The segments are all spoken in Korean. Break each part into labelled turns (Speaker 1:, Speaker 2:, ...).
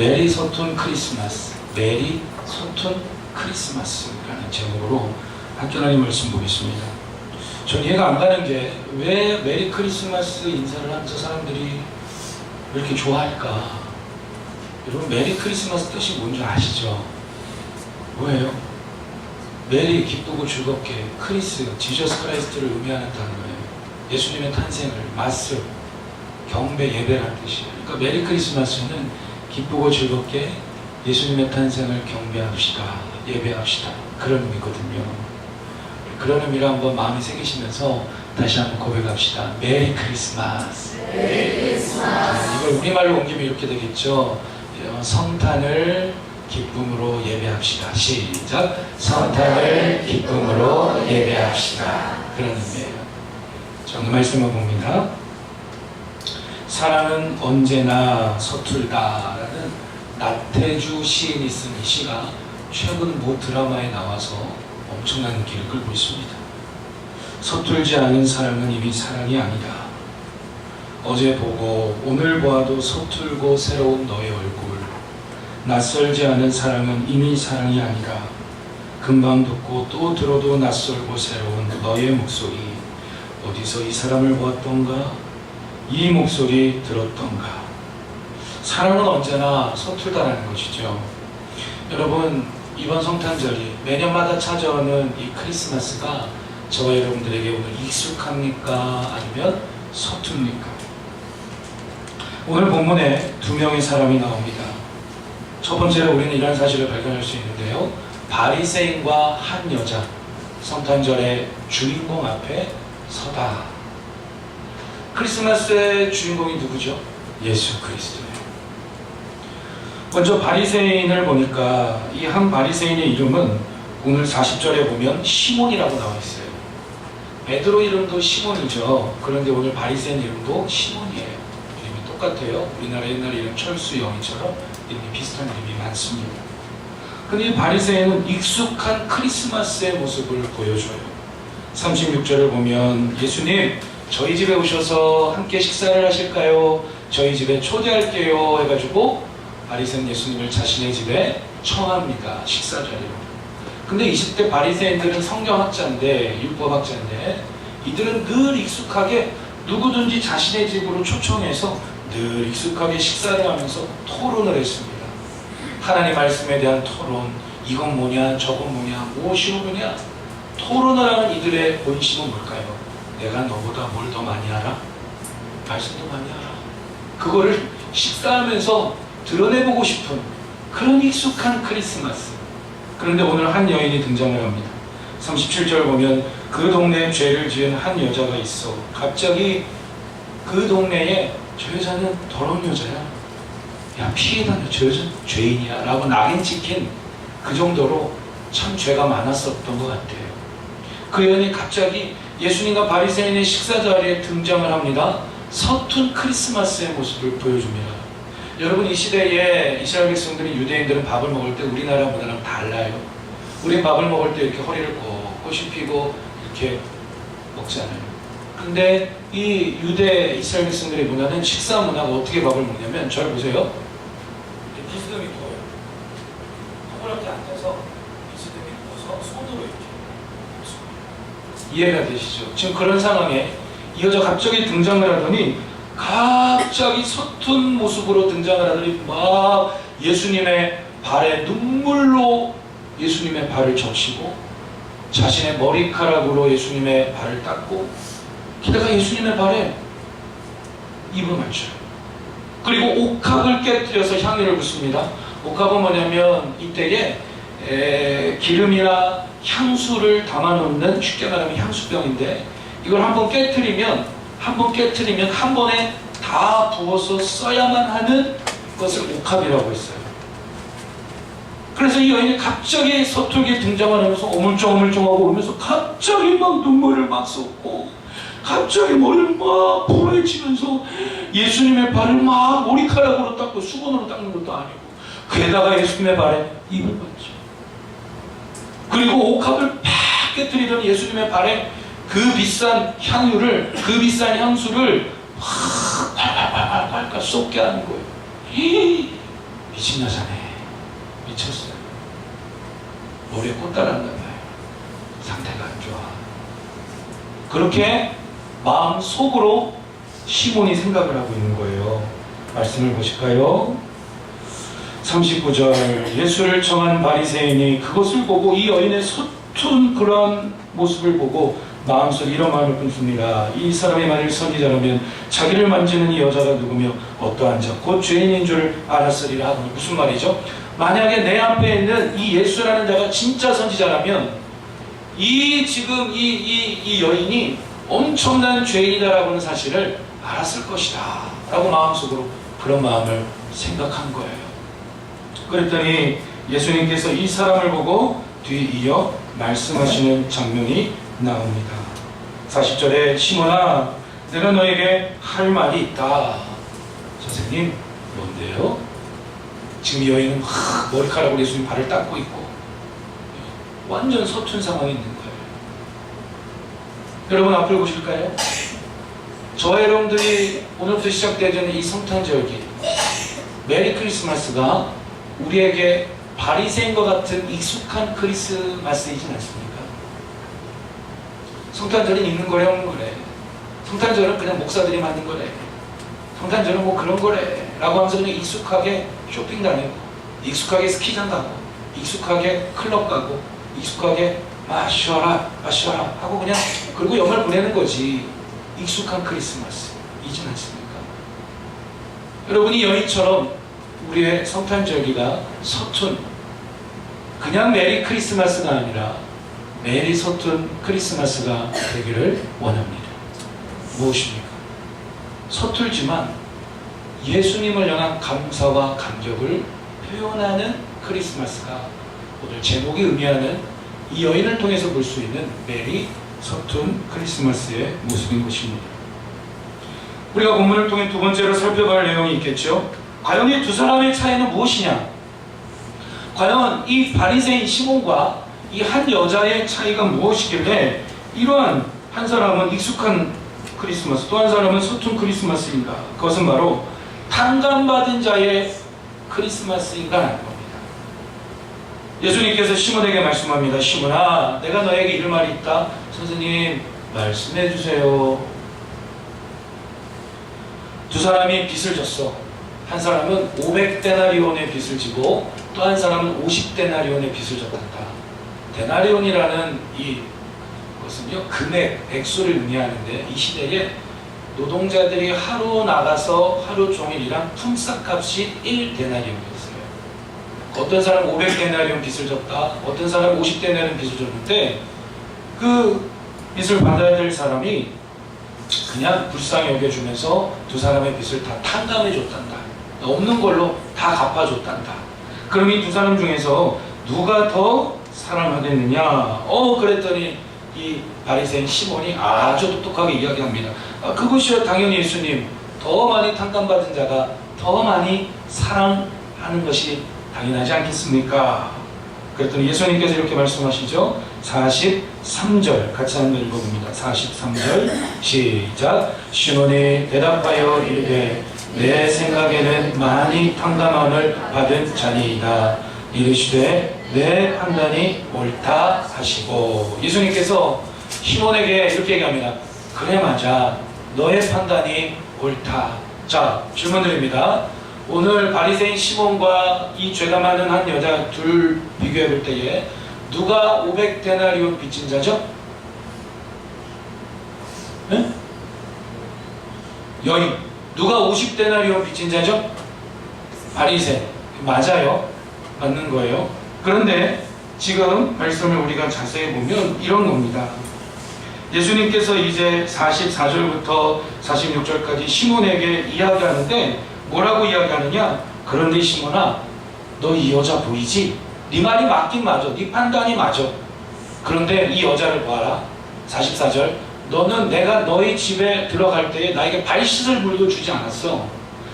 Speaker 1: 메리 소톤 크리스마스, 메리 소톤 크리스마스라는 제목으로 하나님 말씀 보겠습니다. 전 이해가 안 가는 게 왜 메리 크리스마스 인사를 하면서 사람들이 왜 이렇게 좋아할까? 여러분, 메리 크리스마스 뜻이 뭔지 아시죠? 뭐예요? 메리, 기쁘고 즐겁게, 크리스, 지저스 크라이스트를 의미하는 단어예요. 예수님의 탄생을, 마스, 경배, 예배라는 뜻이에요. 그러니까 메리 크리스마스는 기쁘고 즐겁게 예수님의 탄생을 경배합시다, 예배합시다, 그런 의미거든요. 그런 의미를 한번 마음에 새기시면서 다시 한번 고백합시다. 메리 크리스마스. 메리 크리스마스. 이걸 우리말로 옮기면 이렇게 되겠죠. 성탄을 기쁨으로 예배합시다. 시작. 성탄을 기쁨으로 예배합시다. 그런 의미예요. 자, 오늘 말씀을 봅니다. 사랑은 언제나 서툴다라는 나태주 시인이 쓴 이 시가 최근 모 드라마에 나와서 엄청난 인기를 끌고 있습니다. 서툴지 않은 사랑은 이미 사랑이 아니다. 어제 보고 오늘 보아도 서툴고 새로운 너의 얼굴. 낯설지 않은 사랑은 이미 사랑이 아니라 금방 듣고 또 들어도 낯설고 새로운 너의 목소리. 어디서 이 사람을 보았던가? 이 목소리 들었던가? 사랑은 언제나 서툴다라는 것이죠. 여러분, 이번 성탄절이 매년마다 찾아오는 이 크리스마스가 저와 여러분들에게 오늘 익숙합니까? 아니면 서툴입니까? 오늘 본문에 두 명의 사람이 나옵니다. 첫 번째로 우리는 이런 사실을 발견할 수 있는데요. 바리새인과 한 여자, 성탄절의 주인공 앞에 서다. 크리스마스의 주인공이 누구죠? 예수 그리스도예요. 먼저 바리새인을 보니까 이 한 바리새인의 이름은 오늘 40절에 보면 시몬이라고 나와 있어요. 베드로 이름도 시몬이죠. 그런데 오늘 바리새인 이름도 시몬이에요. 이름이 똑같아요. 우리나라 옛날 이름 철수영이처럼 이름이 비슷한 이름이 많습니다. 근데 이 바리새인은 익숙한 크리스마스의 모습을 보여줘요. 36절을 보면 예수님, 저희 집에 오셔서 함께 식사를 하실까요? 저희 집에 초대할게요 해가지고 바리새인 예수님을 자신의 집에 청합니다. 식사 자리로. 근데 20대 바리새인들은 성경학자인데, 율법학자인데, 이들은 늘 익숙하게 누구든지 자신의 집으로 초청해서 늘 익숙하게 식사를 하면서 토론을 했습니다. 하나님 말씀에 대한 토론, 이건 뭐냐, 저건 뭐냐, 무엇이 옳으냐. 토론을 하는 이들의 본심은 뭘까요? 내가 너보다 뭘 더 많이 알아? 말씀도 많이 알아. 그거를 식사하면서 드러내보고 싶은 그런 익숙한 크리스마스. 그런데 오늘 한 여인이 등장을 합니다. 37절 보면 그 동네에 죄를 지은 한 여자가 있어. 갑자기 그 동네에 저 여자는 더러운 여자야. 야, 피해 다녀. 저 여자는 죄인이야. 라고 낙인 찍힌 그 정도로 참 죄가 많았었던 것 같아요. 그 여인이 갑자기 예수님과 바리새인의 식사 자리에 등장을 합니다. 서툰 크리스마스의 모습을 보여줍니다. 여러분, 이 시대에 이스라엘 백성들이, 유대인들은 밥을 먹을 때 우리나라보다는 달라요. 우리 밥을 먹을 때 이렇게 허리를 꼿꼿이 펴고 이렇게 먹잖아요. 근데 이 유대 이스라엘 백성들의 문화는 식사 문화가 어떻게 밥을 먹냐면, 저를 보세요. 비스듬히 부어요. 허물하게 앉아서 비스듬히 부어서 손으로 이렇게 먹습니다. 이해가 되시죠? 지금 그런 상황에 이 여자 갑자기 등장을 하더니, 갑자기 서툰 모습으로 등장을 하더니 막 예수님의 발에 눈물로 예수님의 발을 적시고 자신의 머리카락으로 예수님의 발을 닦고 게다가 예수님의 발에 입을 맞춰요. 그리고 옥합을 깨뜨려서 향유를 붓습니다. 옥합은 뭐냐면 이때에 기름이나 향수를 담아놓는, 쉽게 말하면 향수병인데, 이걸 한번 깨뜨리면 한 번에 다 부어서 써야만 하는 것을 옥합이라고 했어요. 그래서 이 여인이 갑자기 서툴게 등장을 하면서 어물쩡어물쩡하고 오면서 갑자기 막 눈물을 막 쏟고 갑자기 머리를 막 부러지면서 예수님의 발을 막 머리카락으로 닦고 수건으로 닦는 것도 아니고 게다가 예수님의 발에 입을 받죠. 그리고 옥합을 팍 깨뜨리던 예수님의 발에 그 비싼 향유를, 그 비싼 향수를 확 팔팔팔팔 쏟게 하는 거예요. 미친 여자네. 미쳤어요. 머리에 꽃 달았나 봐요. 상태가 안 좋아. 그렇게 마음 속으로 시몬이 생각을 하고 있는 거예요. 말씀을 보실까요? 39절 예수를 청한 바리새인이 그것을 보고 이 여인의 서툰 그런 모습을 보고 마음속에 이런 마음을 품습니다. 이 사람이 만일 선지자라면 자기를 만지는 이 여자가 누구며 어떠한 자 곧 죄인인 줄 알았으리라 하더니 무슨 말이죠? 만약에 내 앞에 있는 이 예수라는 자가 진짜 선지자라면 지금 이 여인이 엄청난 죄인이다라고 하는 사실을 알았을 것이다 라고 마음속으로 그런 마음을 생각한 거예요. 그랬더니 예수님께서 이 사람을 보고 뒤이어 말씀하시는 장면이 나옵니다. 40절에 시몬아 내가 너에게 할 말이 있다. 선생님 뭔데요? 지금 여인은 머리카락으로 예수님 발을 닦고 있고 완전 서툰 상황이 있는 거예요. 여러분 앞을 보실까요? 저와 여러분들이 오늘부터 시작되는 이 성탄절기 메리 크리스마스가 우리에게 바리새인과 같은 익숙한 크리스마스이진 않습니까? 성탄절은 있는 거래 없는 거래. 성탄절은 그냥 목사들이 만든 거래. 성탄절은 뭐 그런 거래 라고 하면서 그냥 익숙하게 쇼핑 다니고 익숙하게 스키장 가고 익숙하게 클럽 가고 익숙하게 마셔라 하고 그냥 그리고 연말 보내는 거지. 익숙한 크리스마스이진 않습니까? 여러분이 여인처럼 우리의 성탄절기가 서툰 그냥 메리 크리스마스가 아니라 메리 서툰 크리스마스가 되기를 원합니다. 무엇입니까? 서툴지만 예수님을 향한 감사와 감격을 표현하는 크리스마스가 오늘 제목이 의미하는 이 여인을 통해서 볼 수 있는 메리 서툰 크리스마스의 모습인 것입니다. 우리가 본문을 통해 두 번째로 살펴봐야 할 내용이 있겠죠. 과연 이 두 사람의 차이는 무엇이냐? 과연 이 바리새인 시몬과 이 한 여자의 차이가 무엇이길래 이러한 한 사람은 익숙한 크리스마스 또 한 사람은 서툰 크리스마스인가? 그것은 바로 탕감받은 자의 크리스마스인가 하는 겁니다. 예수님께서 시몬에게 말씀합니다. 시몬아 내가 너에게 이럴 말이 있다. 선생님 말씀해 주세요. 두 사람이 빚을 졌어. 한 사람은 500데나리온의 빚을 지고 또 한 사람은 50데나리온의 빚을 졌단다. 데나리온이라는 이것은요 금액, 액수를 의미하는데 이 시대에 노동자들이 하루 나가서 하루 종일 일한 품삯값이 1데나리온이었어요. 어떤 사람은 500데나리온 빚을 졌다. 어떤 사람은 50데나리온 빚을 졌는데 그 빚을 받아야 될 사람이 그냥 불쌍히 여겨주면서 두 사람의 빚을 다 탕감해줬단다. 없는 걸로 다 갚아줬단다. 그럼 이 두 사람 중에서 누가 더 사랑하겠느냐? 그랬더니 이 바리새인 시몬이 아주 똑똑하게 이야기합니다. 그것이요 당연히 예수님 더 많이 탕감받은 자가 더 많이 사랑하는 것이 당연하지 않겠습니까? 그랬더니 예수님께서 이렇게 말씀하시죠. 43절 같이 한번 읽어봅니다. 43절 시작. 시몬이 대답하여 이르되 내 생각에는 많이 탕감함을 받은 자니이다. 이르시되 내 판단이 옳다 하시고 예수님께서 시몬에게 이렇게 얘기합니다. 그래 맞아. 너의 판단이 옳다. 자 질문 드립니다. 오늘 바리새인 시몬과 이 죄가 많은 한 여자 둘 비교해 볼 때에 누가 500데나리온 빚진 자죠? 네? 여인. 누가 50데나리온 빚진 자죠? 바리새인. 맞아요. 맞는 거예요. 그런데 지금 말씀을 우리가 자세히 보면 이런 겁니다. 예수님께서 이제 44절부터 46절까지 시몬에게 이야기하는데 뭐라고 이야기하느냐? 그런데 시몬아 너 이 여자 보이지? 네 말이 맞긴 맞아. 네 판단이 맞아. 그런데 이 여자를 봐라. 44절 너는 내가 너희 집에 들어갈 때에 나에게 발 씻을 물도 주지 않았어.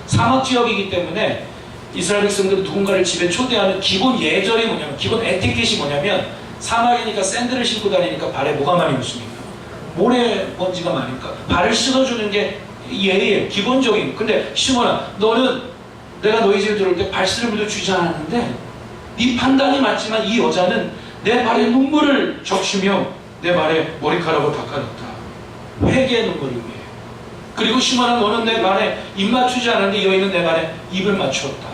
Speaker 1: 사막지역이기 때문에 이스라엘 백성들은 누군가를 집에 초대하는 기본 예절이 뭐냐면 기본 에티켓이 뭐냐면 사막이니까 샌들을 신고 다니니까 발에 뭐가 많이 묻습니까? 모래 먼지가 많으니까 발을 씻어주는 게 예의예요. 기본적인. 근데 시몬아 너는 내가 너희 집에 들어올 때 발씨름도 주지 않았는데 네 판단이 맞지만 이 여자는 내 발에 눈물을 적시며 내 발에 머리카락을 닦아줬다. 회개의 눈물을 위해. 그리고 시몬아, 너는 내 발에 입 맞추지 않았는데 이 여인은 내 발에 입을 맞추었다.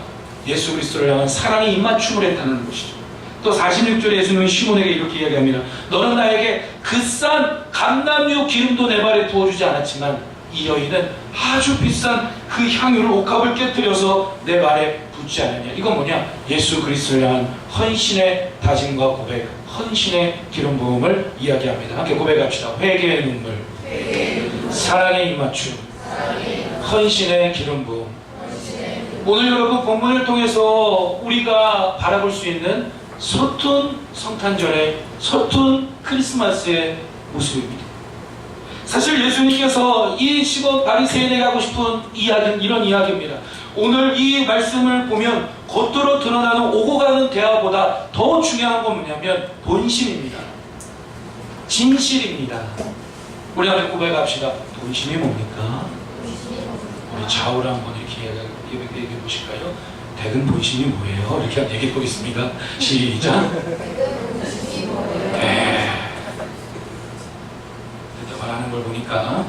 Speaker 1: 예수 그리스도를 향한 사랑의 입맞춤을 했다는 것이죠. 또 46절에 예수님은 시몬에게 이렇게 이야기합니다. 너는 나에게 그 싼 감람유 기름도 내 발에 부어주지 않았지만 이 여인은 아주 비싼 그 향유를 옥합을 깨뜨려서 내 발에 붓지 않았냐. 이건 뭐냐? 예수 그리스도를 향한 헌신의 다짐과 고백, 헌신의 기름 부음을 이야기합니다. 함께 고백합시다. 회개의 눈물, 사랑의 입맞춤, 헌신의 기름 부음. 오늘 여러분 본문을 통해서 우리가 바라볼 수 있는 서툰 성탄절의 서툰 크리스마스의 모습입니다. 사실 예수님께서 이 시몬 바리새인에게 하고 싶은 이야기는 이런 이야기입니다. 오늘 이 말씀을 보면 겉으로 드러나는 오고 가는 대화보다 더 중요한 건 뭐냐면 본심입니다. 진실입니다. 우리 한번 고백합시다. 본심이 뭡니까? 우리 좌우를 한번 이렇게 얘기해 보실까요? 대근 본심이 뭐예요? 이렇게 한번 얘기해 보겠습니다. 시작. 네. 대답을 하는 걸 보니까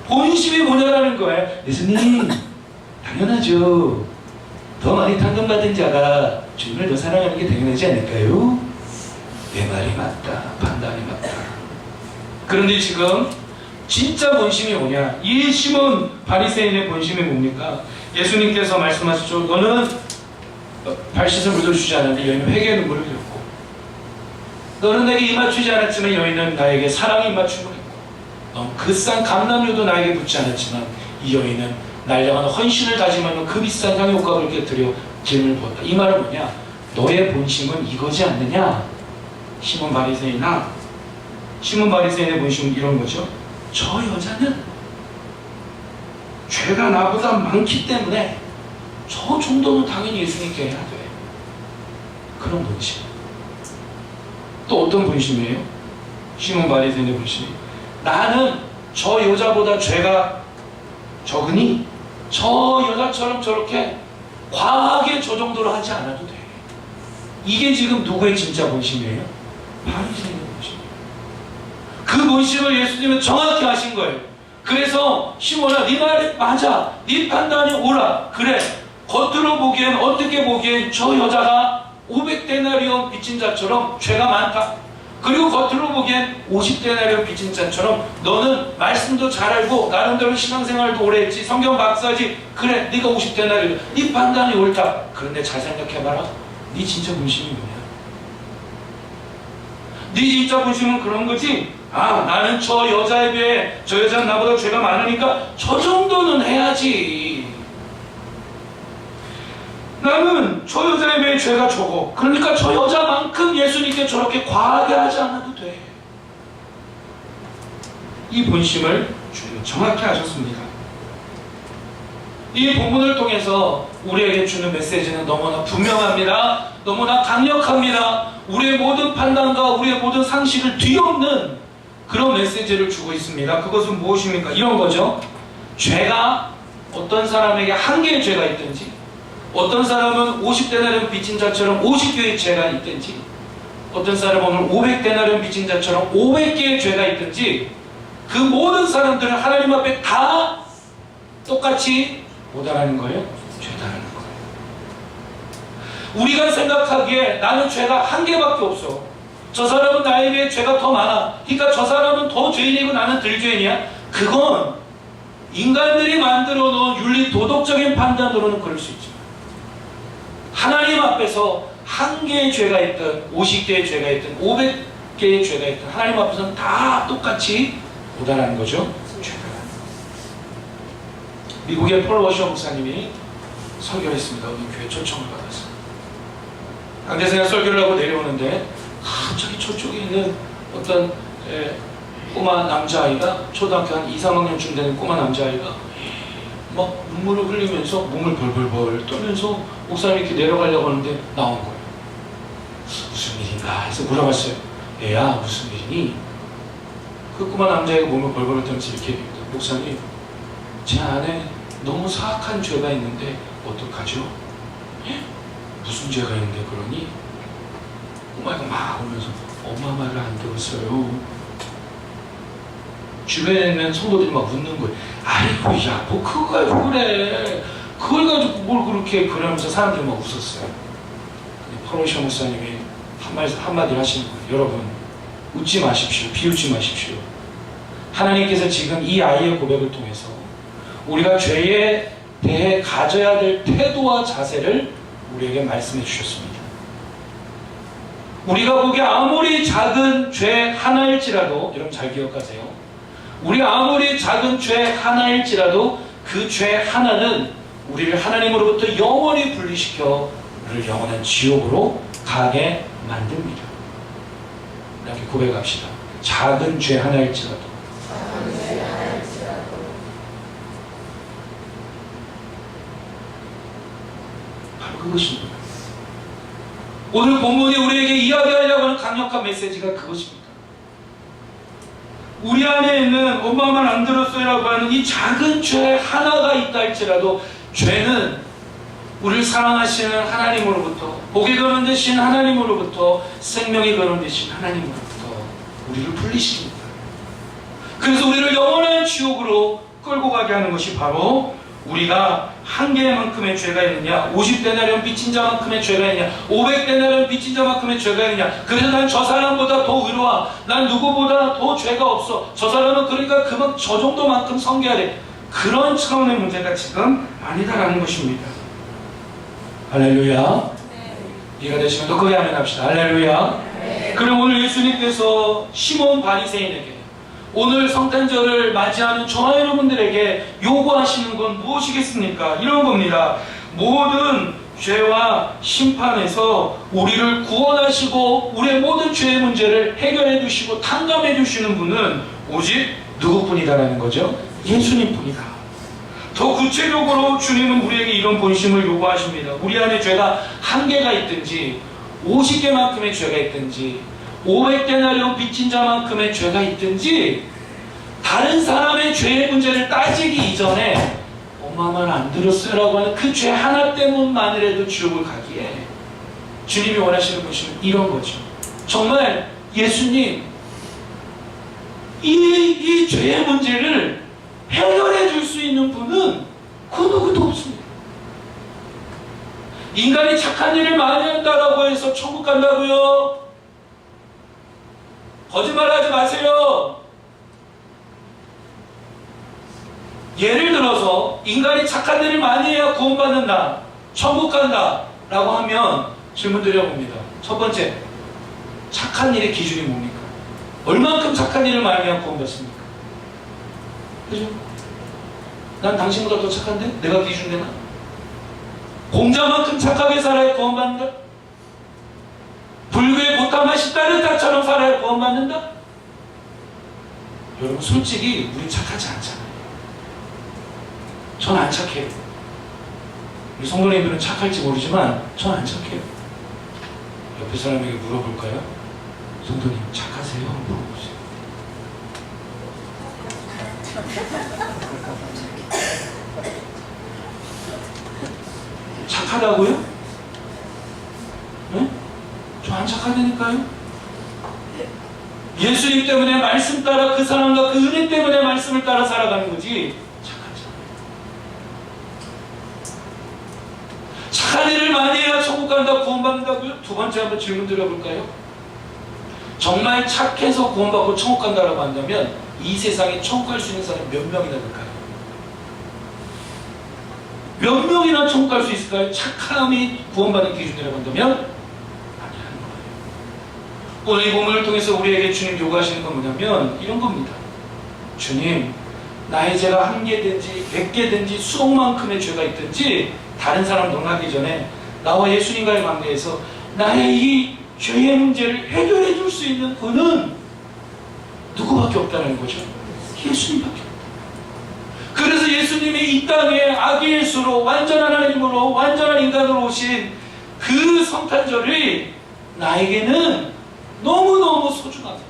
Speaker 1: 본심이 뭐냐라는 거예요. 예수님, 당연하죠. 더 많이 탄감받은 자가 주님을 더 사랑하는 게 당연하지 않을까요? 내 말이 맞다. 판단이 맞다. 그런데 지금 진짜 본심이 뭐냐? 이 시몬 바리새인의 본심이 뭡니까? 예수님께서 말씀하시죠. 너는 발 씻을 물도 주지 않았는데 여인은 회개의 눈물을 흘렸고, 너는 내게 입맞추지 않았지만 여인은 나에게 사랑의 입맞춤을 했고, 넌 그 싼 감람유도 나에게 묻지 않았지만 이 여인은 날 향한 헌신을 다짐하며 그 비싼 향의 옥합을 깨뜨려 기름을 부었다. 이 말은 뭐냐? 너의 본심은 이거지 않느냐? 시몬 바리새인아, 시몬 바리새인의 본심은 이런 거죠. 저 여자는 죄가 나보다 많기 때문에 저 정도는 당연히 예수님께 해야 돼. 그런 본심. 또 어떤 본심이에요? 시몬 바리새인의 본심이, 나는 저 여자보다 죄가 적으니 저 여자처럼 저렇게 과하게 저 정도로 하지 않아도 돼. 이게 지금 누구의 진짜 본심이에요? 바리새인의 본심이에요. 그 본심을 예수님은 정확히 하신 거예요. 그래서 시몬아, 네 말이 맞아. 네 판단이 옳아. 그래, 겉으로 보기엔, 어떻게 보기엔 저 여자가 500데나리온 빚진 자처럼 죄가 많다. 그리고 겉으로 보기엔 50데나리온 빚진 자처럼 너는 말씀도 잘 알고 나름대로 신앙생활도 오래 했지, 성경 박사지. 그래, 네가 50데나리온, 네 판단이 옳다. 그런데 잘 생각해봐라. 네 진짜 본심이 뭐냐? 네 진짜 본심은 그런 거지. 아, 나는 저 여자에 비해 저 여자는 나보다 죄가 많으니까 저 정도는 해야지. 나는 저 여자에 비해 죄가 적어. 그러니까 저 여자만큼 예수님께 저렇게 과하게 하지 않아도 돼. 이 본심을 주님은 정확히 하셨습니다. 이 본문을 통해서 우리에게 주는 메시지는 너무나 분명합니다. 너무나 강력합니다. 우리의 모든 판단과 우리의 모든 상식을 뒤엎는 그런 메시지를 주고 있습니다. 그것은 무엇입니까? 이런 거죠. 죄가 어떤 사람에게 한 개의 죄가 있든지, 어떤 사람은 50데나리온 빚진 자처럼 50개의 죄가 있든지, 어떤 사람은 500데나리온 빚진 자처럼 500개의 죄가 있든지, 그 모든 사람들은 하나님 앞에 다 똑같이 뭐다라는 거예요? 죄다라는 거예요. 우리가 생각하기에 나는 죄가 한 개밖에 없어. 저 사람은 나에 비해 죄가 더 많아. 그러니까 저 사람은 더 죄인이고 나는 덜 죄인이야. 그건 인간들이 만들어 놓은 윤리 도덕적인 판단으로는 그럴 수 있지만, 하나님 앞에서 한 개의 죄가 있든 50개의 죄가 있든 500개의 죄가 있든 하나님 앞에서는 다 똑같이 보다라는 거죠. 죄가. 미국의 폴 워셔 목사님이 설교를 했습니다. 어느 교회 초청을 받아서 강대생활 설교를 하고 내려오는데 갑자기 저쪽에 있는 어떤 꼬마 남자아이가, 초등학교 한 2, 3학년쯤 되는 꼬마 남자아이가 막 눈물을 흘리면서 몸을 벌벌벌 떨면서 목사님이 이렇게 내려가려고 하는데 나온 거예요. 무슨 일인가 해서 물어봤어요. 얘야, 무슨 일이니? 그 꼬마 남자아이가 몸을 벌벌 떨면서 이렇게 얘기합니다. 목사님, 제 안에 너무 사악한 죄가 있는데 어떡하죠? 무슨 죄가 있는데 그러니? 엄마가 막 울면서 엄마 말을 안 들었어요. 주변에 있는 성도들이 막 웃는 거예요. 아이고 야 뭐 그거 가지고 그래. 그걸 가지고 뭘 그렇게 그러면서 사람들이 막 웃었어요. 퍼로시오 목사님이 한마디를 하시는 거예요. 여러분 웃지 마십시오. 비웃지 마십시오. 하나님께서 지금 이 아이의 고백을 통해서 우리가 죄에 대해 가져야 될 태도와 자세를 우리에게 말씀해 주셨습니다. 우리가 보기에 아무리 작은 죄 하나일지라도, 여러분 잘 기억하세요. 우리가 아무리 작은 죄 하나일지라도 그 죄 하나는 우리를 하나님으로부터 영원히 분리시켜 우리를 영원한 지옥으로 가게 만듭니다. 이렇게 고백합시다. 작은 죄 하나일지라도. 바로 그것입니다. 오늘 본문이 우리에게 이야기하려고 하는 강력한 메시지가 그것입니다. 우리 안에 있는 엄마 말 안 들었어요라고 하는 이 작은 죄 하나가 있다 할지라도 죄는 우리를 사랑하시는 하나님으로부터, 복이 거론되신 하나님으로부터, 생명이 거론되신 하나님으로부터 우리를 분리시킵니다. 그래서 우리를 영원한 지옥으로 끌고 가게 하는 것이 바로 우리가 한 개만큼의 죄가 있느냐, 50데나리온 빚진 자만큼의 죄가 있느냐, 500데나리온 빚진 자만큼의 죄가 있느냐, 그래서 난 저 사람보다 더 의로워, 난 누구보다 더 죄가 없어, 저 사람은 그러니까 저 정도만큼 섬겨야 돼. 그런 차원의 문제가 지금 아니다라는 것입니다. 할렐루야. 이해가 되시면 더 크게 아멘 합시다. 할렐루야. 그럼 오늘 예수님께서 시몬 바리새인에게, 오늘 성탄절을 맞이하는 저와 여러분들에게 요구하시는 건 무엇이겠습니까? 이런 겁니다. 모든 죄와 심판에서 우리를 구원하시고 우리의 모든 죄의 문제를 해결해 주시고 탕감해 주시는 분은 오직 누구뿐이다라는 거죠? 예수님뿐이다. 더 구체적으로 주님은 우리에게 이런 본심을 요구하십니다. 우리 안에 죄가 한 개가 있든지 50개만큼의 죄가 있든지 500데나리온 빚진 자만큼의 죄가 있든지 다른 사람의 죄의 문제를 따지기 이전에 엄마 말 안 들었어요 라고 하는 그 죄 하나 때문만이라도 지옥을 가기에 주님이 원하시는 것은 이런 거죠. 정말 예수님 이 죄의 문제를 해결해 줄 수 있는 분은 그 누구도 없습니다. 인간이 착한 일을 많이 한다라고 해서 천국 간다고요? 거짓말하지 마세요. 예를 들어서 인간이 착한 일을 많이 해야 구원받는다, 천국 간다 라고 하면 질문 드려봅니다. 첫 번째, 착한 일의 기준이 뭡니까? 얼만큼 착한 일을 많이 해야 구원받습니까? 그죠? 난 당신보다 더 착한데? 내가 기준 되나? 공자만큼 착하게 살아야 구원받는다? 불교의 보탐하신 따르타처럼 살아야 구원받는다? 여러분 솔직히 우린 착하지 않잖아요. 전 안 착해요. 우리 성도님들은 착할지 모르지만 전 안 착해요. 옆에 사람에게 물어볼까요? 성도님 착하세요? 물어보세요. 착하다고요? 네? 저 안 착하다니까요? 예수님 때문에 말씀 따라 그 사람과 그 은혜 때문에 말씀을 따라 살아가는 거지 착하지 않아요. 착한 일을 많이 해야 천국 간다, 구원받는다고요? 두 번째 한번 질문 드려볼까요? 정말 착해서 구원받고 천국 간다라고 한다면 이 세상에 천국 갈 수 있는 사람이 몇 명이나 될까요? 몇 명이나 천국 갈 수 있을까요? 착함이 구원받는 기준이라고 한다면 아니라는 거예요. 오늘 이 본문을 통해서 우리에게 주님 요구하시는 건 뭐냐면 이런 겁니다. 주님, 나의 죄가 한 개든지 100개든지 수억만큼의 죄가 있든지 다른 사람 논하기 전에 나와 예수님과의 관계에서 나의 이 죄의 문제를 해결해 줄 수 있는 분은 누구밖에 없다는 거죠? 예수님밖에 없다. 그래서 예수님이 이 땅에 아기 예수로 완전한 하나님으로 완전한 인간으로 오신 그 성탄절이 나에게는 너무너무 소중합니다.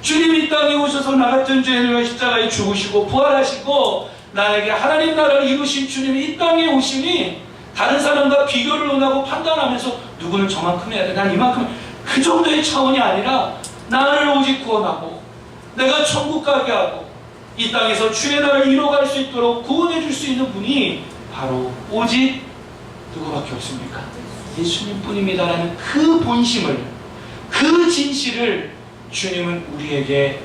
Speaker 1: 주님이 이 땅에 오셔서 나 같은 죄인을 십자가에 죽으시고 부활하시고 나에게 하나님 나라를 이루신 주님이 이 땅에 오시니 다른 사람과 비교를 논하고 판단하면서 누구는 저만큼 해야 돼, 난 이만큼, 그 정도의 차원이 아니라 나를 오직 구원하고 내가 천국 가게 하고 이 땅에서 주의 나라를 이뤄갈 수 있도록 구원해 줄 수 있는 분이 바로 오직 누구밖에 없습니까? 예수님 뿐입니다라는 그 본심을, 그 진실을 주님은 우리에게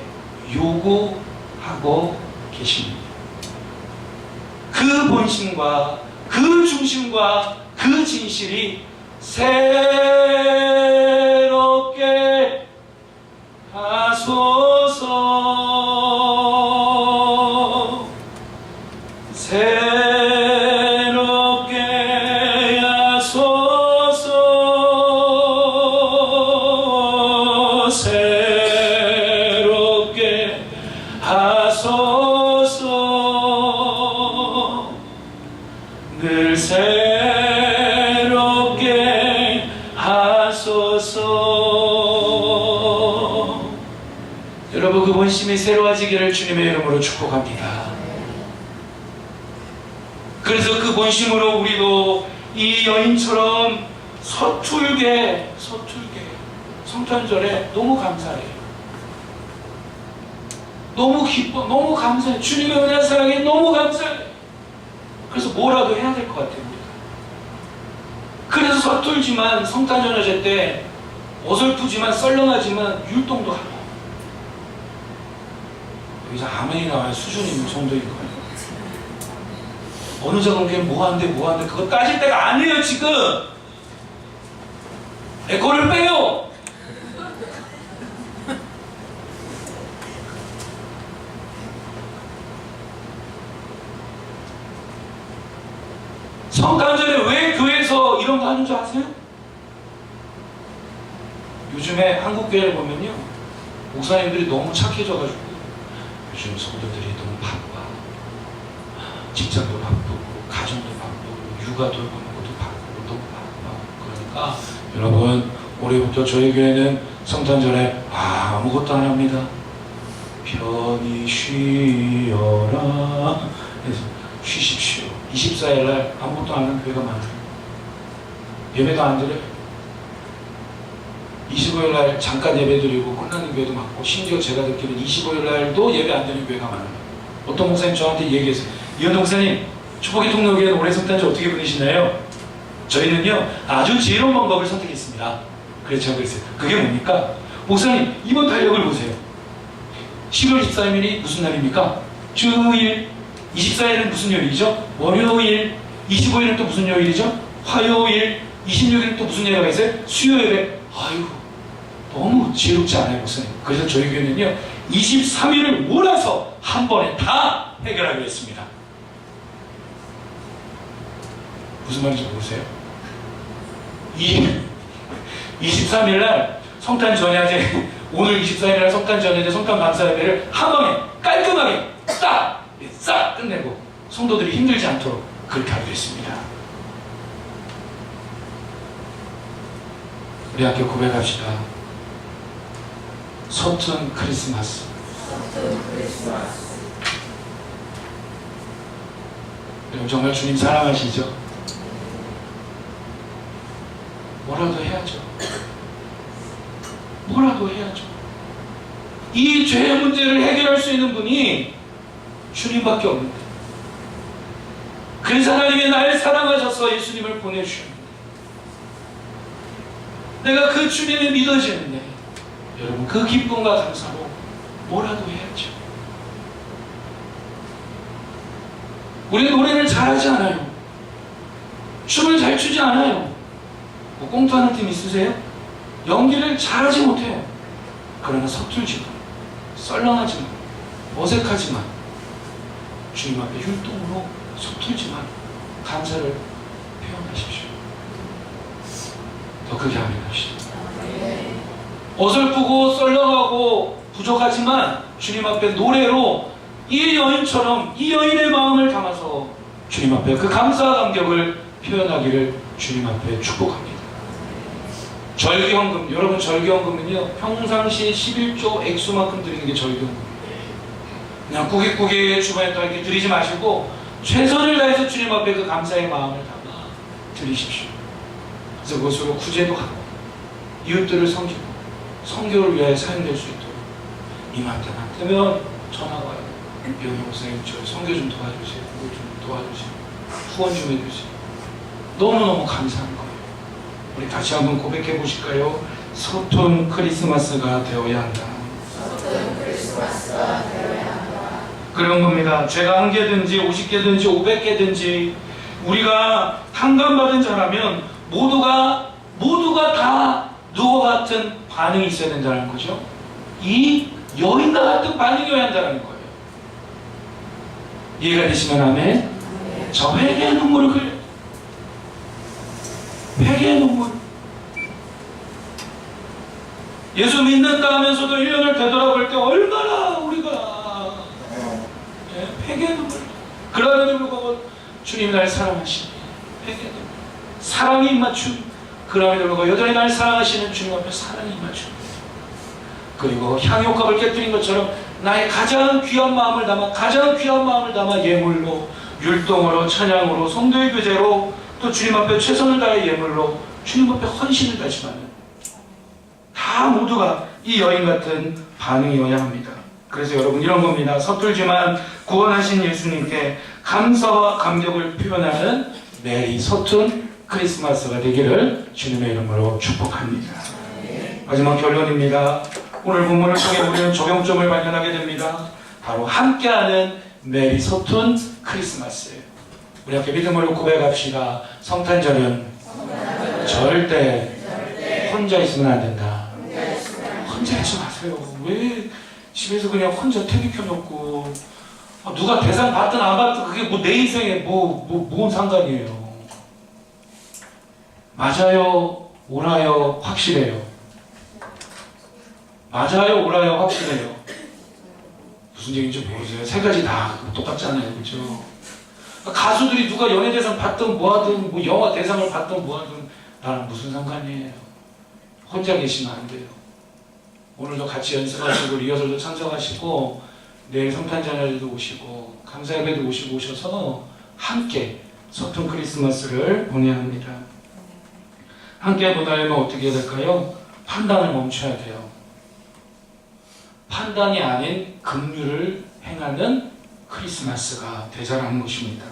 Speaker 1: 요구하고 계십니다. 그 본심과 그 중심과 그 진실이 새롭게 하소서, 새롭게 하소서, 새롭게 하소서, 늘 새롭게 하소서. 여러분, 그 본심이 새로워지기를 주님의 이름으로 축복합니다. 그래서 그 본심으로 우리도 이 여인처럼 서툴게 성탄절에 너무 감사해요. 너무 기뻐, 너무 감사해. 주님의 은혜와 사랑에 너무 감사해. 그래서 뭐라도 해야 될 것 같아요, 우리가. 그래서 서툴지만 성탄절에 때 어설프지만 썰렁하지만 율동도 하고. 여기서 아멘이 나와요. 수준 있는 성도인 거예요. 어느 정도에 뭐하는데 그거 따질 때가 아니에요. 지금 에코를 빼요. 성탄절에 왜 교회에서 이런 거 하는 줄 아세요? 요즘에 한국 교회를 보면요, 목사님들이 너무 착해져가지고 요즘 성도들이 너무 바빠. 직장도 바쁘고 가정도 바쁘고 육아도 바쁘고 바쁘고 너무 바빠. 그러니까 여러분, 올해부터 저희 교회는 성탄절에 아무것도 안 합니다. 편히 쉬어라. 그래서 쉬십시오. 24일날 아무것도 안 하는 교회가 많아요. 예배도 안 드려요. 25일날 잠깐 예배 드리고 끝나는 교회도 많고, 심지어 제가 듣기로는 25일날도 예배 안 드리는 교회가 많아요. 어떤 목사님 저한테 얘기했어요. 이현 목사님, 축복의 통로교회는 올해 성탄절 어떻게 보내시나요? 저희는요, 아주 지혜로운 방법을 선택했습니다. 그래서 제가 그랬어요. 그게 뭡니까? 목사님, 이번 달력을 보세요. 10월 13일이 무슨 날입니까? 주일. 24일은 무슨 요일이죠? 월요일. 25일은 또 무슨 요일이죠? 화요일. 26일은 또 무슨 예배가 있어요? 수요일에. 아이고, 너무 지혜롭지 않아요, 목사님. 그래서 저희 교회는요, 23일을 몰아서 한 번에 다 해결하기로 했습니다. 무슨 말인지 모르세요? 23일날 성탄 전야제, 오늘 24일날 성탄 전야제, 성탄 감사 예배를 한 번에 깔끔하게 싹 끝내고 성도들이 힘들지 않도록 그렇게 하기로 했습니다. 우리 학교 고백합시다. 서툰 크리스마스. 여러분, 정말 주님 사랑하시죠? 뭐라도 해야죠. 뭐라도 해야죠. 이 죄의 문제를 해결할 수 있는 분이 주님밖에 없는데, 그래서 하나님이 나를 사랑하셔서 예수님을 보내주셨는데, 내가 그 주님이 믿어지는데, 여러분, 그 기쁨과 감사로 뭐라도 해야죠. 우리는 노래를 잘하지 않아요. 춤을 잘 추지 않아요. 뭐 꽁투하는 팀 있으세요? 연기를 잘하지 못해요. 그러나 서툴지만, 썰렁하지만, 어색하지만 주님 앞에 율동으로 서툴지만 감사를 표현하십시오. 더 크게 아멘합시다. 어설프고 썰렁하고 부족하지만 주님 앞에 노래로 이 여인처럼 이 여인의 마음을 담아서 주님 앞에 그 감사와 감격을 표현하기를 주님 앞에 축복합니다. 절기헌금, 여러분, 절기헌금은요, 평상시에 11조 액수만큼 드리는 게 절기헌금이에요. 그냥 꾸깃꾸깃 주변에 또 이렇게 드리지 마시고 최선을 다해서 주님 앞에 그 감사의 마음을 담아 드리십시오. 그래서 그것으로 구제도 하고 이웃들을 섬기고 선교를 위하여 사용될 수 있도록 이맘때면 전화가 와요. 여기 목사님 저 선교 좀 도와주세요. 그거 좀 도와주세요. 후원 좀 해주세요. 너무너무 감사한 거예요. 우리 다시 한번 고백해 보실까요? 서툰 크리스마스가 되어야 한다. 서툰 크리스마스가 되어야 한다. 그런 겁니다. 죄가 1개든지 50개든지 500개든지 우리가 탕감받은 자라면 모두가 다 누구와 같은 반응이 있어야 된다는 거죠. 이 여인과 같은 반응이어야 한다는 거예요. 이해가 되시면 아멘? 저 회개의 눈물을 흘려요. 회개의 눈물. 예수 믿는다 하면서도 1년을 되돌아볼 때 얼마나 우리가 회개의 눈물. 그러면도 불구하고 주님이 날 사랑하시니 회개의 눈물. 사랑이 입맞춤. 그럼에도 불구하고 여전히 날 사랑하시는 주님 앞에 사랑이 입맞춤. 그리고 향유값을 깨뜨린 것처럼 나의 가장 귀한 마음을 담아 예물로, 율동으로, 찬양으로, 성도의 교제로, 또 주님 앞에 최선을 다해 예물로 주님 앞에 헌신을 다짐하는 다 모두가 이 여인 같은 반응이어야 합니다. 그래서 여러분 이런 겁니다. 서툴지만 구원하신 예수님께 감사와 감격을 표현하는 매일 서툰 크리스마스가 되기를 주님의 이름으로 축복합니다. 마지막 결론입니다. 오늘 본문을 통해 우리는 적용점을 발견하게 됩니다. 바로 함께하는 매일 서툰 크리스마스예요. 우리 함께 믿음으로 고백합시다. 성탄절은 절대 혼자 있으면 안 된다. 혼자 있지 마세요. 왜 집에서 그냥 혼자 TV 켜놓고 누가 대상 받든 안 받든 그게 뭐 내 인생에 뭔 상관이에요. 맞아요, 옳아요, 확실해요. 맞아요, 옳아요, 확실해요. 무슨 얘기인지 모르세요? 세 가지 다 똑같잖아요, 그렇죠? 가수들이 누가 연예대상 받든 뭐하든 뭐 영화 대상을 받든 뭐하든 나랑 무슨 상관이에요. 혼자 계시면 안 돼요. 오늘도 같이 연습하시고 리허설도 참석하시고 내일 성탄절에도 오시고 감사예배도 오시고 오셔서 함께 서툰 크리스마스를 보내야 합니다. 함께 보내려면 어떻게 해야 될까요? 판단을 멈춰야 돼요. 판단이 아닌 긍휼을 행하는 크리스마스가 되자라는 것입니다.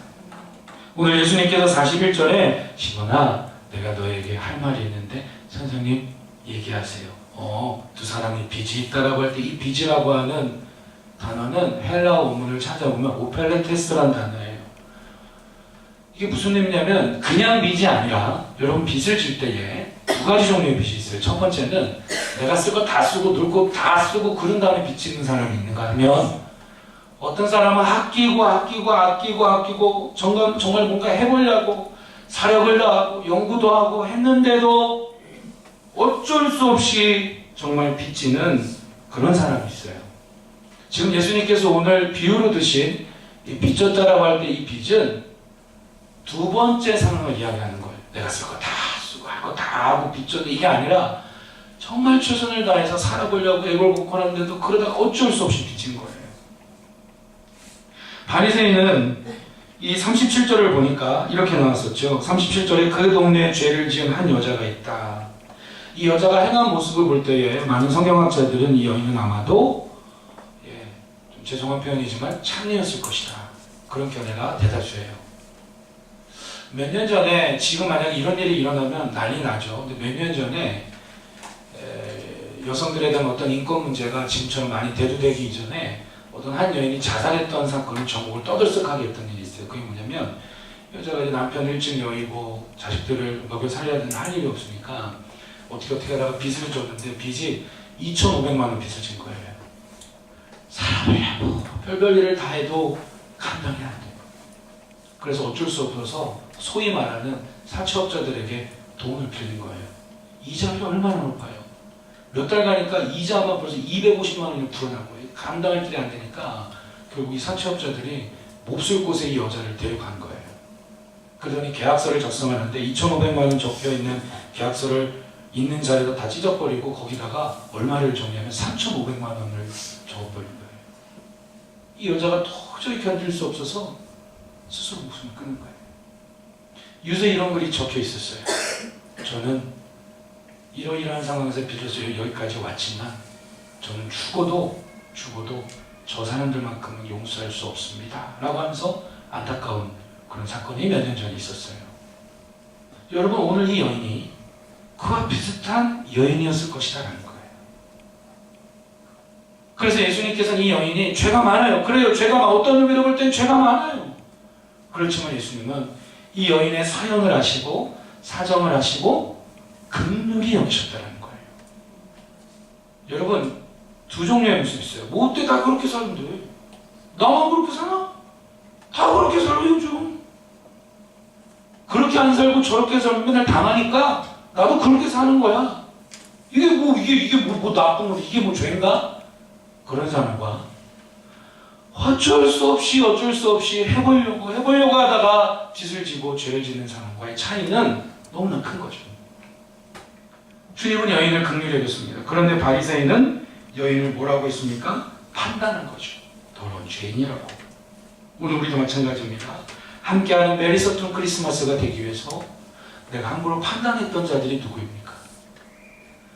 Speaker 1: 오늘 예수님께서 41절에 시몬아 내가 너에게 할 말이 있는데 선생님 얘기하세요. 두 사람이 빚이 있다라고 할 때 이 빚이라고 하는 단어는 헬라어 원문을 찾아보면 오펠레테스라는 단어예요. 이게 무슨 의미냐면 그냥 빚이 아니라 여러분 빚을 질 때에 두 가지 종류의 빚이 있어요. 첫 번째는 내가 쓸 거 다 쓰고 놀 거 다 쓰고 그런 다음에 빚 지는 사람이 있는가 하면 어떤 사람은 아끼고 정말 뭔가 해보려고 사력을 다하고 연구도 하고 했는데도 어쩔 수 없이 정말 빚지는 그런 사람이 있어요. 지금 예수님께서 오늘 비유로 드신 이 빚졌다라고 할 때 이 빚은 두 번째 상황을 이야기하는 거예요. 내가 쓸 거 다 쓰고 할 거 다 하고 빚졌는데 이게 아니라 정말 최선을 다해서 살아보려고 애걸복걸하는데도 그러다가 어쩔 수 없이 빚진 거예요. 바리새인은 이 37절을 보니까 이렇게 나왔었죠. 37절에 그 동네에 죄를 지은 한 여자가 있다. 이 여자가 행한 모습을 볼 때에 많은 성경학자들은 이 여인은 아마도 좀 죄송한 표현이지만 창녀였을 것이다. 그런 견해가 대다수예요. 몇 년 전에 지금 만약에 이런 일이 일어나면 난리 나죠. 근데 몇 년 전에 여성들에 대한 어떤 인권 문제가 지금처럼 많이 대두되기 이전에 어떤 한 여인이 자살했던 사건을 전국을 떠들썩하게 했던 일이 있어요. 그게 뭐냐면 여자가 이제 남편을 일찍 여의고 자식들을 먹여 살려야 되는 할 일이 없으니까 어떻게 하다가 빚을 줬는데 빚이 2,500만 원 빚을 진 거예요. 사람을 뭐 별별 일을 다 해도 감당이 안 돼요. 그래서 어쩔 수 없어서 소위 말하는 사채업자들에게 돈을 빌린 거예요. 이자율이 얼마나 높아요? 몇 달 가니까 이자만 벌써 250만 원이 불어난 거예요. 감당할 길이 안 되니까 결국 이 사채업자들이 몹쓸 곳에 이 여자를 데려간 거예요. 그러더니 계약서를 작성하는데 2,500만 원 적혀있는 계약서를 있는 자리에다 다 찢어버리고 거기다가 얼마를 적냐면 3,500만 원을 적어버린 거예요. 이 여자가 도저히 견딜 수 없어서 스스로 목숨을 끊는 거예요. 유서에 이런 글이 적혀 있었어요. 저는 이러이러한 상황에서 빌려서 여기까지 왔지만 저는 죽어도 저 사람들만큼은 용서할 수 없습니다 라고 하면서 안타까운 그런 사건이 몇 년 전에 있었어요. 여러분, 오늘 이 여인이 그와 비슷한 여인이었을 것이다 라는 거예요. 그래서 예수님께서는 이 여인이 죄가 많아요. 그래요, 죄가 어떤 의미로 볼 땐 죄가 많아요. 그렇지만 예수님은 이 여인의 사연을 아시고 사정을 아시고 긍휼히 여기셨다는 거예요. 여러분, 두 종류의 모습이 있어요. 뭐 어때 다 그렇게 사는데 나만 그렇게 사나? 다 그렇게 살아 요즘. 그렇게 안 살고 저렇게 살면 맨날 당하니까 나도 그렇게 사는 거야. 이게 뭐 나쁜 거지, 이게 뭐 죄인가? 그런 사람과 어쩔 수 없이 해보려고 하다가 짓을 지고 죄를 짓는 사람과의 차이는 너무나 큰 거죠. 주님은 여인을 긍휼히 여겼습니다. 그런데 바리새인은 여인을 뭐라고 했습니까? 판단한 거죠. 더러운 죄인이라고. 오늘 우리도 마찬가지입니다. 함께하는 메리 서툰 크리스마스가 되기 위해서 내가 함부로 판단했던 자들이 누구입니까?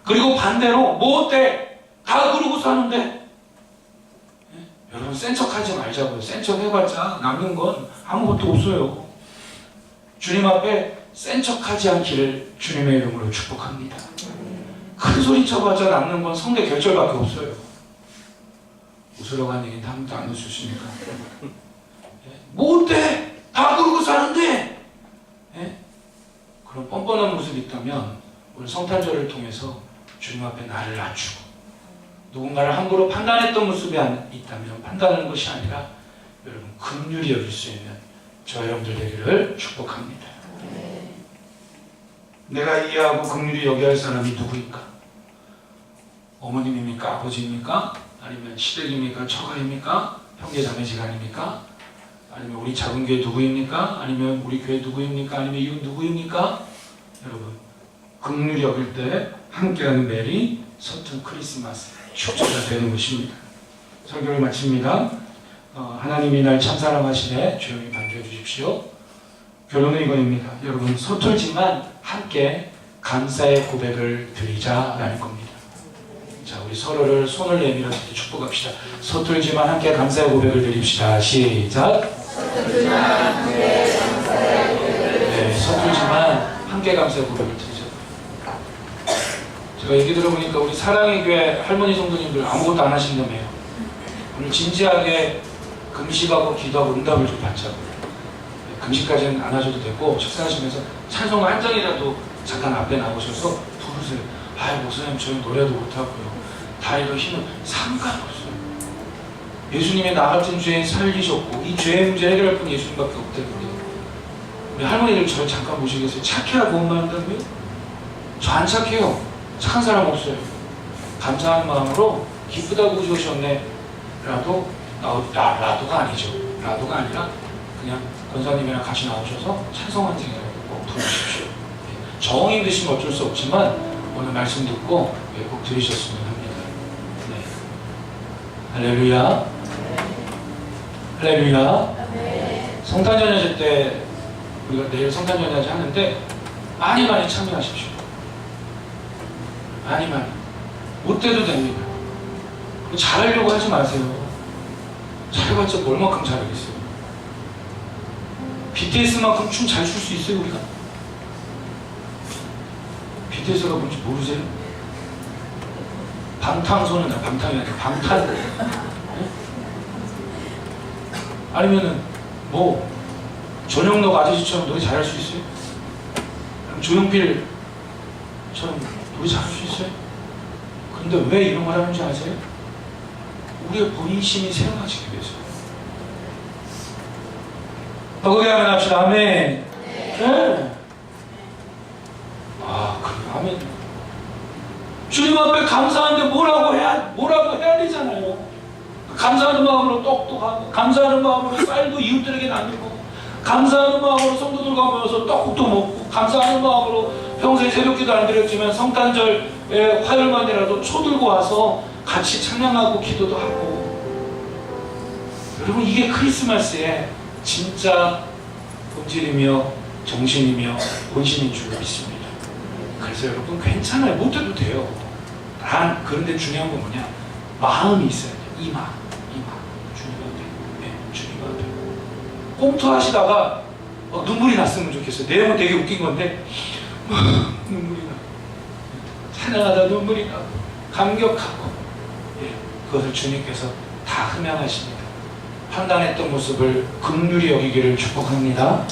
Speaker 1: 그리고 반대로 뭐 어때? 다 그러고 사는데. 네? 여러분, 센 척하지 말자고요. 센 척 해봤자 남는 건 아무것도 없어요. 주님 앞에 센 척하지 않기를 주님의 이름으로 축복합니다. 큰 소리 쳐봤자 남는 건 성대 결절밖에 없어요. 웃으려고 하는 얘기는 아무도 안 웃으십니까? 뭐 어때? 다 그러고 사는데. 예? 그런 뻔뻔한 모습이 있다면 오늘 성탄절을 통해서 주님 앞에 나를 낮추고 누군가를 함부로 판단했던 모습이 있다면 판단하는 것이 아니라 여러분 긍휼히 여길 수 있는 저 여러분들 되기를 축복합니다. 내가 이해하고 긍휼히 여겨야 할 사람이 누구일까? 어머님입니까? 아버지입니까? 아니면 시댁입니까? 처가입니까? 형제자매지간입니까? 아니면 우리 작은 교회 누구입니까? 아니면 우리 교회 누구입니까? 아니면 이웃 누구입니까? 여러분, 긍휼히 여길 때 함께하는 메리 서툰 크리스마스 축제가 되는 것입니다. 설교를 마칩니다. 하나님이 날 참사랑하시네. 조용히 반주해 주십시오. 결론은 이거입니다. 여러분, 서툴지만 함께 감사의 고백을 드리자라는 겁니다. 자, 우리 서로를 손을 내밀어서 축복합시다. 서툴지만 함께 감사의 고백을 드립시다. 시작. 서툴지만 함께 감사의 고백을 드립시다. 네, 서툴지만 함께 감사의 고백을 드리자. 제가 얘기 들어보니까 우리 사랑의 교회 할머니 성도님들 아무것도 안 하신다며요. 오늘 진지하게 금식하고 기도하고 응답을 좀 받자고요. 금식까지는 안 하셔도 되고 식사하시면서 찬송 한 장이라도 잠깐 앞에 나오셔서 부르세요. 아이 목사님, 저희 노래도 못하고요. 다리도 힘은 상관없어요. 예수님이 나 같은 죄인 살리셨고 이 죄의 문제 해결할 분 예수님밖에 없거든요. 우리 할머니들 저를 잠깐 모시겠어요? 착해야 구원만 한다고요? 저 안 착해요. 착한 사람 없어요. 감사한 마음으로 기쁘다고 오셨네 라도 라도가 아니죠. 라도가 아니라 그냥 권사님이랑 같이 나오셔서 찬송 한 장이라도 꼭 부르십시오. 정이 드시면 어쩔 수 없지만 오늘 말씀 듣고 꼭 들으셨으면 합니다. 네. 할렐루야. 할렐루야. 성탄연야제 때 우리가 내일 성탄연야제 하는데 많이 참여하십시오. 많이 못 돼도 됩니다. 잘하려고 하지 마세요. 잘해봤자 뭘만큼 잘하겠어요. BTS만큼 춤 잘 출 수 있어요 우리가? BTS가 뭔지 모르세요? 방탄소년단, 방탄이 아니라 방탄. 네? 아니면은 뭐 전영록 아저씨처럼 노래 잘할 수 있어요? 조용필처럼 노래 잘할 수 있어요? 근데 왜 이런 걸 하는지 아세요? 우리의 본심이 세워지기 위해서. 거기에 하면 합시다. 아멘. 네. 아, 그래. 아멘. 주님 앞에 감사한데 뭐라고 해야 되잖아요. 감사하는 마음으로 똑똑하고, 감사하는 마음으로 쌀도 이웃들에게 나누고, 감사하는 마음으로 성도들과 모여서 떡국도 먹고, 감사하는 마음으로 평소에 새벽기도 안 드렸지만 성탄절에 화요일만이라도 초 들고 와서 같이 찬양하고 기도도 하고. 여러분, 이게 크리스마스의 진짜 본질이며 정신이며 본심인 줄 믿습니다. 그래서 여러분, 괜찮아요. 못해도 돼요. 단 그런데 중요한 건 뭐냐? 마음이 있어야 돼요. 이 마음. 주님 앞에. 네, 주님 앞에. 꼼투 하시다가 눈물이 났으면 좋겠어요. 내용은 되게 웃긴 건데 눈물이 나. 찬양하다 눈물이 나고 감격하고, 그것을 주님께서 다 흠양하십니다. 판단했던 모습을 긍휼히 여기기를 축복합니다.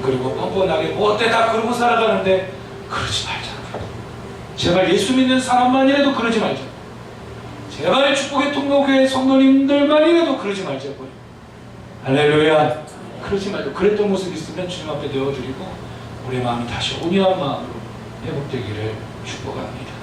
Speaker 1: 그리고 뻔뻔하게 어때다 그러고 살아가는데 그러지 말자. 제발 예수 믿는 사람만이라도 그러지 말자. 제발 축복의 통로교회 성도님들만이라도 그러지 말자고요. 할렐루야. 그러지 말고, 그랬던 모습이 있으면 주님 앞에 내어드리고 우리의 마음이 다시 온유한 마음으로 회복되기를 축복합니다.